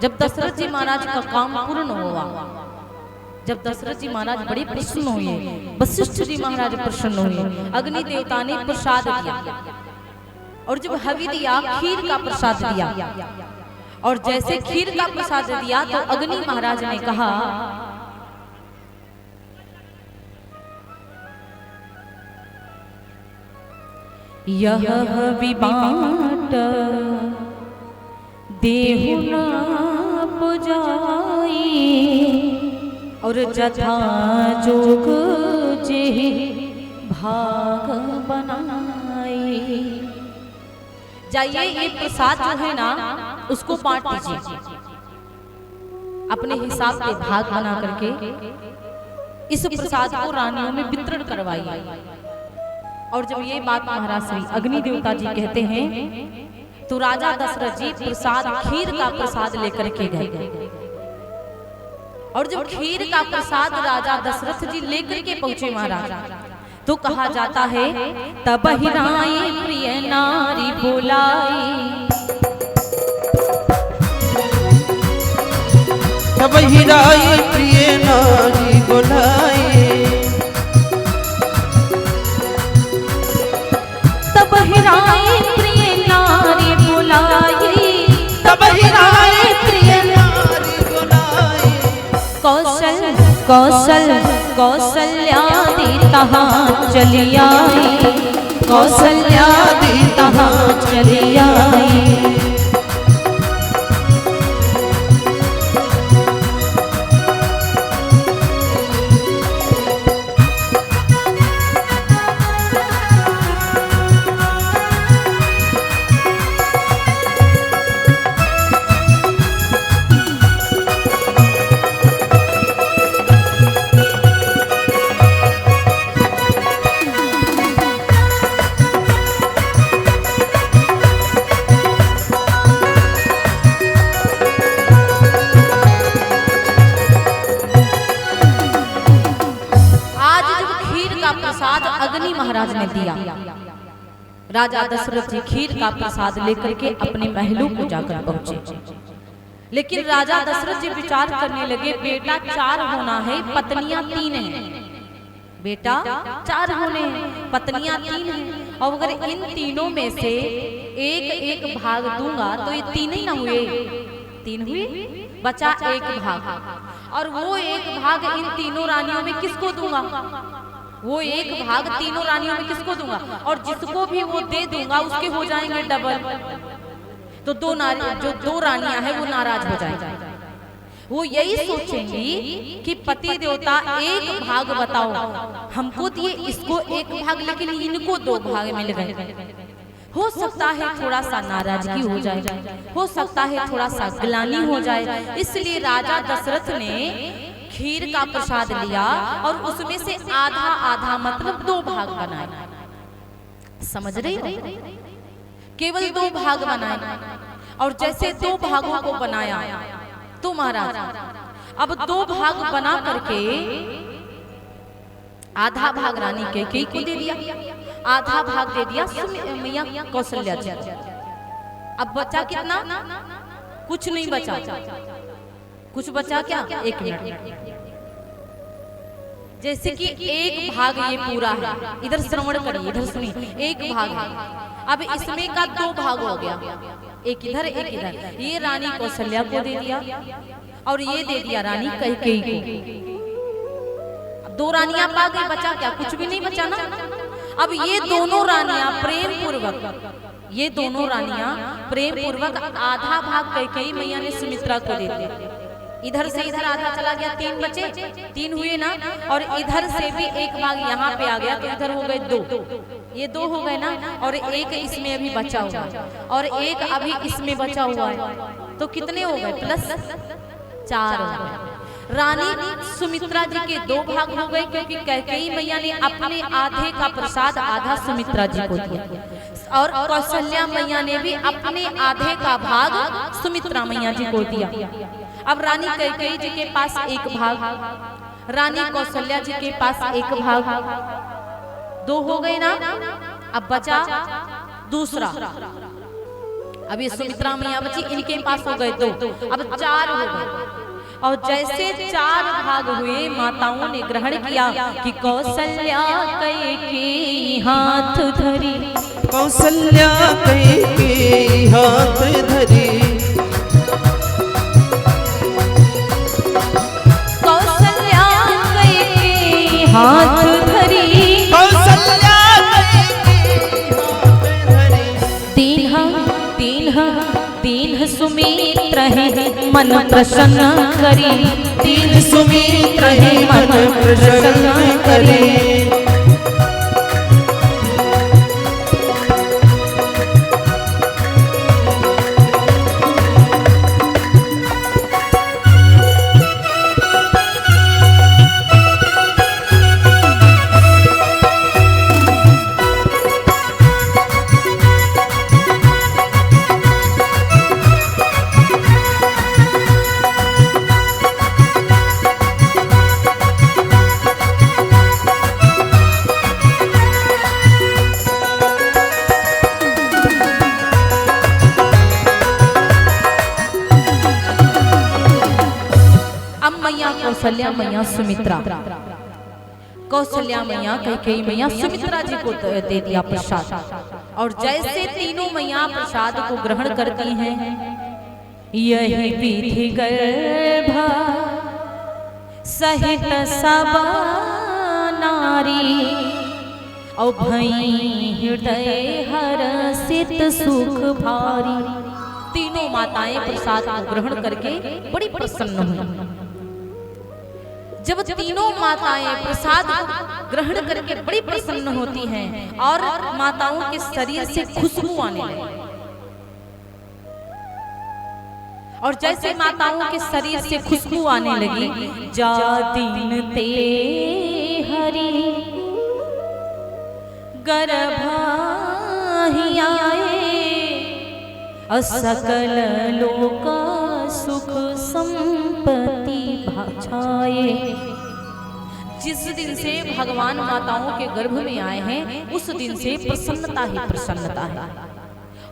जब दशरथ जी महाराज का काम पूर्ण हुआ, जब दशरथ जी महाराज बड़े प्रसन्न हुए, वशिष्ठ जी महाराज प्रसन्न हुए, अग्नि देवता ने प्रसाद दिया और जब हवि दिया, खीर का प्रसाद दिया, और जैसे खीर का प्रसाद दिया तो अग्नि महाराज ने कहा, यह हवि बाँट देहु ना पुजाई, और जथा जोग जे भाग बनाई। जाइए ये प्रसाद जो है ना उसको बांट दीजिए, अपने हिसाब से भाग बना करके इस प्रसाद को रानियों में वितरण करवाइए। और जब ये बात महाराज श्री अग्नि देवता जी कहते हैं तो राजा दशरथ जी प्रसाद खीर का प्रसाद लेकर के गए, और जब खीर का प्रसाद राजा दशरथ जी लेकर के पहुंचे महाराज, तो कहा जाता है तब हिराए प्रिय नारी बुलाई, तब हिराए प्रिय नारी बुलाई, तब हिराए प्रिय नारी बुलाई, तब हिराए प्रिय नारी बुलाई। कौशल कौशल कौशल्यादि तहाँ चली आई, कौशल्यादि तहाँ चली आई। अग्नि महाराज ने दिया, राजा दशरथ जी खीर का प्रसाद लेकर के अपने महलों को जाकर पहुंचे। लेकिन राजा दशरथ जी विचार करने लगे, बेटा 4 होना है, पत्नियां 3 हैं, बेटा 4 होने हैं, पत्नियां 3 हैं, और अगर इन तीनों में से एक एक भाग दूंगा तो ये 3 ही ना हुए, 3 हुए, बचा 1 भाग, और वो 1 भाग इन तीनों रानियों में किसको दूंगा, वो 1 भाग तीनों रानियों में किसको दूंगा, और जिसको भी वो दे दूंगा उसके हो जाएंगे डबल, तो जो 2 रानियां हैं वो नाराज हो जाएंगे। वो यही सोचेंगी कि पति देवता 1 भाग बताओ हमको दिए, इसको 1 भाग, लेकिन इनको 2 भाग मिल गए। हो सकता है थोड़ा सा नाराजगी हो जाए, हो सकता है थोड़ा सा ग्लानि हो जाए, इसलिए राजा दशरथ ने खीर का प्रसाद लिया और उसमें से आधा आधा मतलब 2 भाग बनाए। समझ रही हो, केवल 2 भाग बनाए, और जैसे 2 भागों को बनाया तो महाराज अब 2 भाग बना करके आधा भाग रानी कैकेयी को दे दिया, आधा भाग दे दिया मैया कौशल्या जी। अब बचा कितना, कुछ नहीं बचा, कुछ बचा क्या, 1 मिनट। जैसे कि 1 भाग ये पूरा है, इधर श्रवण करिए, इधर सुनिए, 1 भाग है, अब इसमें का 2 भाग हो गया, 1 इधर 1 इधर, ये रानी कौशल्या को दे दिया और ये दे दिया रानी कैकेयी को। 2 रानियां पा गई, बचा क्या, कुछ भी नहीं बचा ना। अब ये दोनों रानियां प्रेम पूर्वक, ये दोनों रानियां प्रेम पूर्वक आधा भाग कैकेयी मैया ने सुमित्रा को दे दिया, इधर से इधर आधा चला गया, 3 बचे, 3 हुए ना, और इधर से भी 1 भाग यहाँ पे आ गया, तो इधर हो गए 2, ये 2 हो गए ना, और 1 इसमें अभी बचा हुआ है, और 1 अभी इसमें बचा हुआ है, तो कितने हो गए, प्लस 4 हो गए। रानी सुमित्रा जी के 2 भाग हो गए, क्योंकि कैकेयी मैया ने अपने आधे का प्रसाद आधा सुमित्रा जी को दिया, और कौशल्या मैया ने भी अपने आधे का भाग सुमित्रा मैया जी को दिया। अब रानी कैकेयी जी के पास 1 भाग, रानी कौशल्या जी के पास 1 भाग, 2 हो गए ना। अब बचा दूसरा, अब ये सुमित्रा मैया बची, इनके पास हो गए 2, अब 4 हो गए। और जैसे 4 भाग हुए, माताओं ने ग्रहण किया कि कौशल्या कैकेयी हाथ धरी, कौशल्या कैकेयी हाथ धरी, कौशल्या कैकेयी हाथ धरी, कौशल्या कैकेयी हाथ धरी। दीन सुमित्र है मन प्रसन्न करी, दीन सुमित्र है मन प्रसन्न करे। कौशल्या मैया सुमित्रा, कौशल्या मैया कैकेयी मैया सुमित्रा जी को दे दिया प्रसाद। और जैसे तीनों मैया प्रसाद को ग्रहण करती हैं, यही विधि गर्भ सहित सब नारी, और भई हृदय हर्षित सुख भारी। तीनों माताएं प्रसाद को ग्रहण करके बड़ी प्रसन्न हुई। जब तीनों माताएं प्रसाद ग्रहण करके बड़ी प्रसन्न होती हैं और माताओं के शरीर से खुशबू आने लगी, और जैसे माताओं के शरीर से खुशबू आने लगी, जा दीन ते हरि गर्भाहि आए, असकल लोक सुख संपत्ति छाए। जिस दिन से भगवान माताओं के गर्भ में आए हैं, उस दिन से प्रसन्नता ही प्रसन्नता है,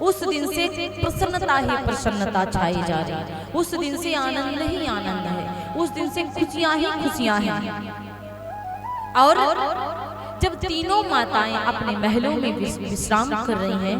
उस दिन से प्रसन्नता ही प्रसन्नता छाई जा रही है, उस दिन से आनंद ही आनंद है, उस दिन से खुशियां ही खुशियां हैं। और जब तीनों माताएं अपने महलों में विश्राम कर रही हैं,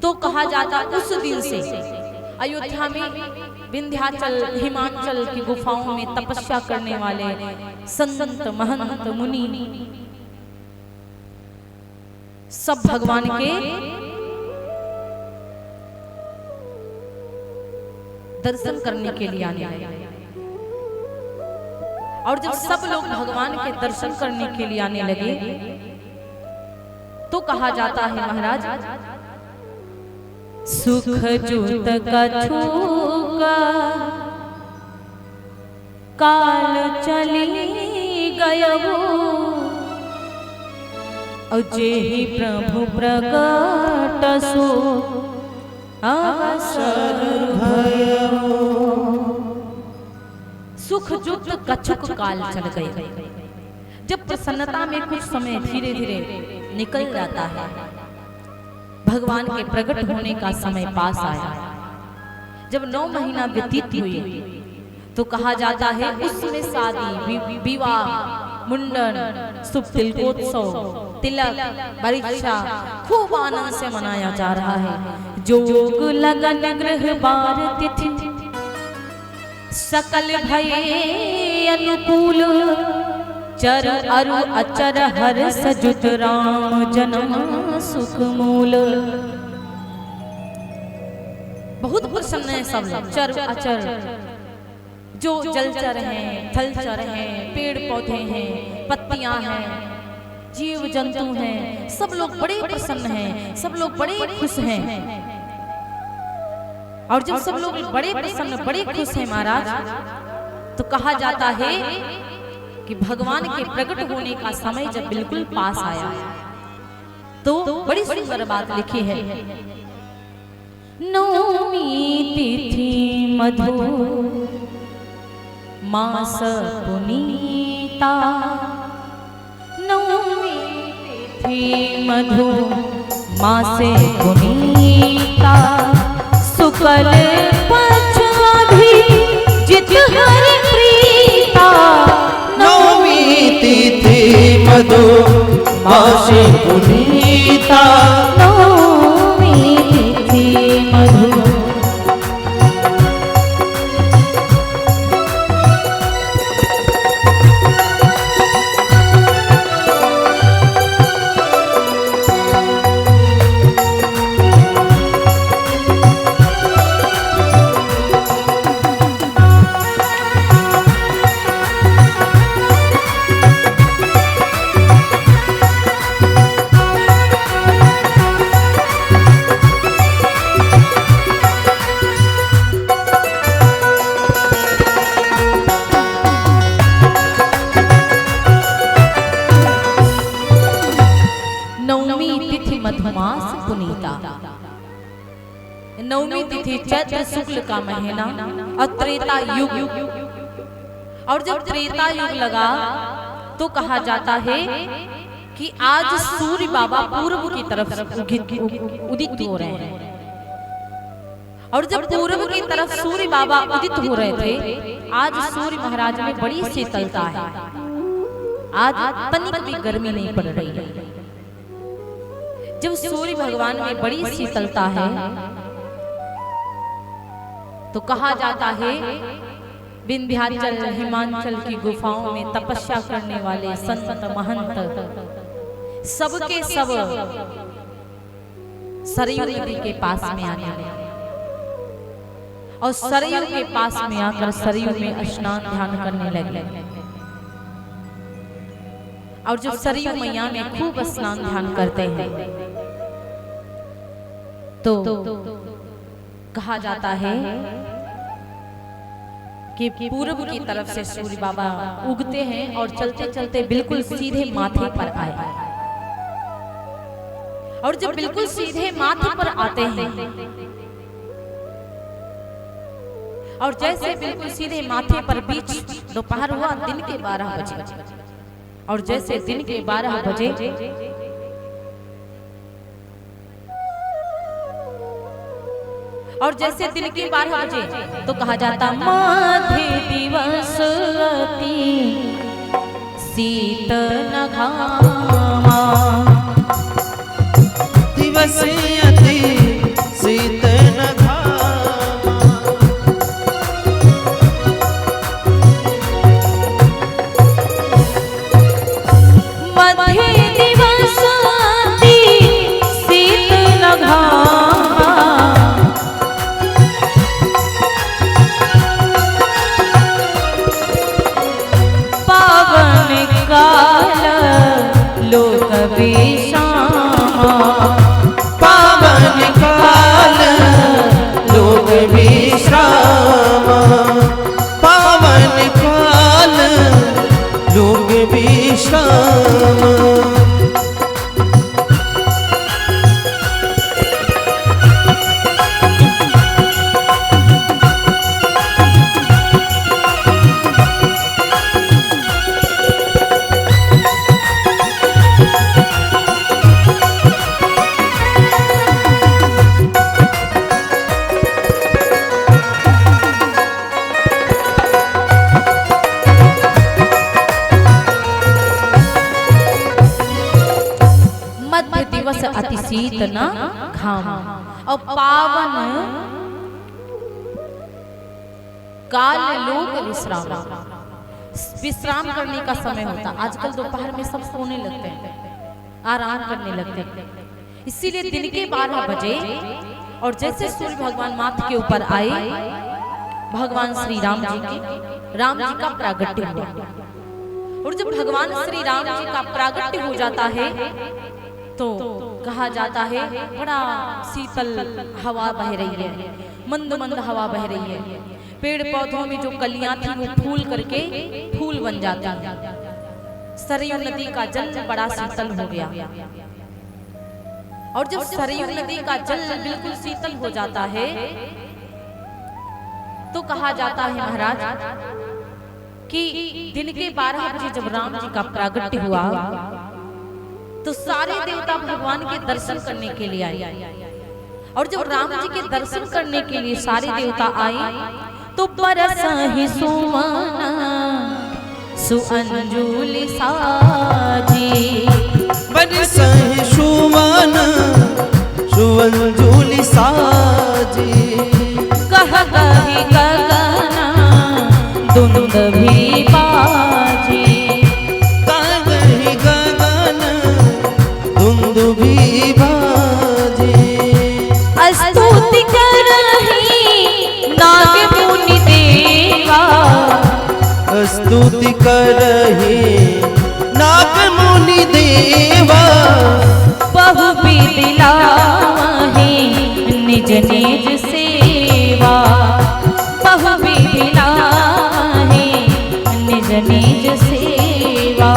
तो कहा जाता उस दिन से अयोध्या में विंध्याचल हिमाचल की गुफाओं में तपस्या करने वाले संत महंत मुनि सब भगवान के दर्शन करने के लिए आने लगे। और जब सब लोग भगवान के दर्शन करने के लिए आने लगे, तो कहा जाता है महाराज, सुख जूत कछुका काल चली गयबो, जेहि प्रभु प्रगट सो अवसर भयबो। सुख जुत कछुक काल चल गए। जब प्रसन्नता में कुछ समय धीरे धीरे निकल जाता है, भगवान के प्रकट होने का समय पास आया। जब 9 महीना व्यतीत हुए, तो कहा जाता है उसमें शादी, विवाह, मुंडन, शुभ तिलकोत्सव, तिलक, परीक्षा खूब आनंद से मनाया जा रहा है। जोग लगन ग्रह बार तिथि सकल भये अनुकूल, चर अरु अचर हर्ष जुट राम जन्म सुख मूल। बहुत प्रसन्न है सब लोग। चर अचर जो जलचर हैं, थलचर हैं, पेड़ पौधे हैं, पत्तियां हैं, जीव जंतु हैं, सब लोग बड़े प्रसन्न हैं, सब लोग बड़े खुश हैं। और जब सब लोग बड़े प्रसन्न, बड़े खुश हैं महाराज, तो कहा जाता है कि भगवान के प्रकट होने का समय जब बिल्कुल पास आया, तो बड़ी सुंदर बात लिखी है। नौमी तिथि मधु मास पुनीता, नौमी तिथि मधु माँ से पुनीता सुकल पछाधी जित हर प्रीता। नवमी तिथि मधु माँ से पुनीता। नवमी तिथि मधु मधुमास पुनीता। नवमी तिथि चैत्र शुक्ल का महीना और त्रेता युग। और जब त्रेता युग लगा तो कहा जाता है कि आज सूर्य बाबा पूर्व की तरफ उदित हो रहे हैं। और जब पूर्व की तरफ सूर्य बाबा उदित हो रहे थे, आज सूर्य महाराज में बड़ी शीतलता है। आज तनिक भी गर्मी नहीं पड़ रही है। जब सूर्य भगवान में बड़ी शीतलता है तो कहा जाता है विंध्याचल हिमाचल की गुफाओं में तपस्या करने वाले संत महंत सबके सब सरयू नदी के पास में आने लगे और सरयू के पास में आकर सरयू में स्नान ध्यान करने लगे। और जब सरयू मैया में खूब स्नान ध्यान करते हैं तो कहा जाता है कि पूर्व की तरफ से सूर्य बाबा उगते हैं और चलते चलते बिल्कुल सीधे माथे पर आए। और जब बिल्कुल सीधे माथे पर आते हैं और जैसे बिल्कुल सीधे माथे पर बीच दोपहर हुआ, दिन के 12 बजे। और जैसे दिन के 12 बजे और जैसे दिन के 12 बजे तो कहा जाता माथे दिवस अति शीत न घामा। दिवस अति शीत न घामा। मध्य दिवस अति शीत न घामा। काल लोक विश्रामा। पावन काल लोक विश्रामा। पावन काल लोक विश्रामा। अति शीत न घाम। और पावन काल लोक विश्राम। विश्राम करने का समय होता। आजकल दोपहर में सब सोने लगते हैं, आराम करने लगते हैं। इसीलिए दिन के 12 बजे और जैसे सूर्य भगवान माथ के ऊपर आए, भगवान श्री राम जी का प्रागट्य हुआ। और जब भगवान श्री राम जी का प्रागट्य हो जाता है तो कहा जाता है बड़ा शीतल हवा बह रही है, मंद मंद हवा बह रही है। पेड़ पौधों में जो कलियां थी वो फूल करके फूल बन जाती हैं। सरयू नदी का जल बड़ा शीतल हो गया। और जब सरयू नदी का जल बिल्कुल शीतल हो जाता है तो कहा जाता है महाराज कि दिन के 12 बजे जब राम जी का प्रागट्य हुआ तो सारे देवता भगवान के दर्शन करने के लिए आए। और जब राम जी के दर्शन करने के लिए सारे देवता आए तो बरसहि सुमना सुअंजुलि साजी, बरसहि सुमन सुअंजुलि साजी, कहहि गगना दुंदुभि बाजी, कहहि गगन दुंदुभि बाजी, स्तुति करहि नाग मुनि देवा, स्तुति करहि नाग मुनि देवा, बहु विधि लावहि निज निज सेवा, बहु विधि लावहि निज निज सेवा।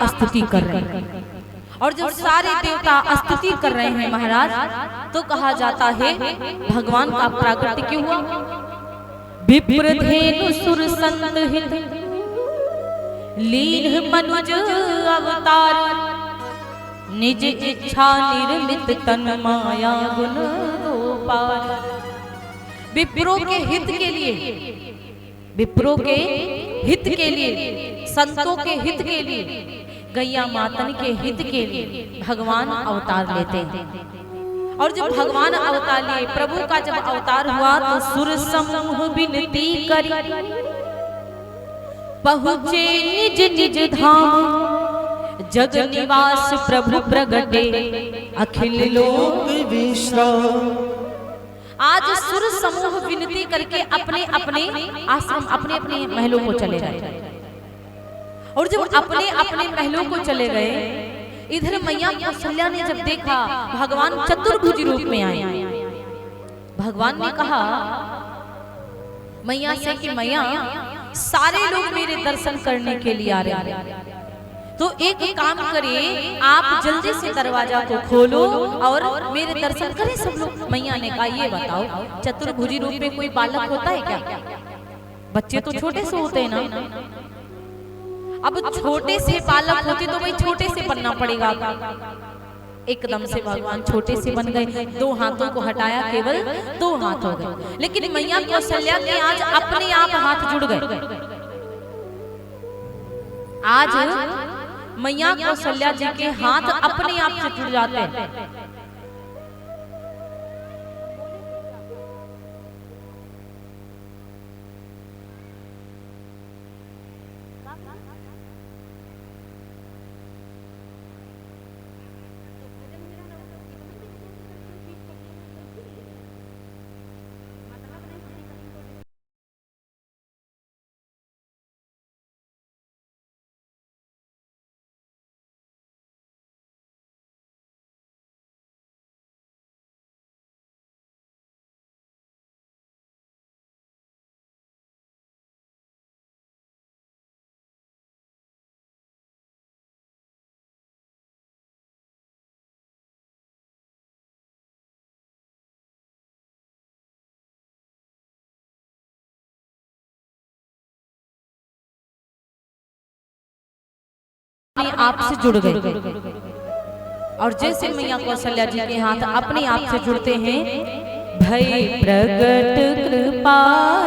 स्तुति कर रहे हैं और जब सारे देवता स्तुति कर रहे हैं महाराज, तो कहा जाता है भगवान का प्रागट्य क्यों हुआ। विप्रधेनु सुर संत हित लीन मनुज अवतार, निज इच्छा निर्मित तन माया गुण गोपाल। विप्रों के हित के लिए, विप्रों के हित के लिए, संतों के हित के लिए, गैया मातन के हित के लिए भगवान अवतार लेते हैं। और जब भगवान अवतार लिए, प्रभु का जब अवतार हुआ तो सुर समूह विनती करी, पहुँचे निज निज धाम, जग निवास प्रभु प्रगटे अखिल लोक विश्राम। आज सुर समूह विनती करके अपने अपने आश्रम, अपने अपने महलों को चले गए। और जब अपने अपने महलों को चले गए, इधर मैया कौशल्या ने जब देखा भगवान चतुर्भुज रूप में आए, भगवान ने कहा मैया से कि मैया सारे लोग मेरे दर्शन करने के लिए आ रहे हैं, तो एक काम करिए, आप जल्दी से दरवाजा को खोलो और मेरे दर्शन करें सब लोग। मैया ने कहा ये बताओ, चतुर्भुजी रूप में कोई बालक होता है क्या? बच्चे तो छोटे से होते हैं ना। अब छोटे से बालक होते तो भाई छोटे से बनना पड़ेगा। एकदम से भगवान छोटे से बन गए, दो हाथों को हटाया, केवल दो हाथ हो गए। लेकिन मैया कौशल्या के आज अपने आप हाथ जुड़ गए। आज मैया कौशल्या जी के हाथ अपने आप से जुड़ जाते हैं। अपने आप से जुड़ गए। और जैसे मैया कौशल्या जी के हाथ अपने आप से जुड़ते हैं, भय प्रगट कृपा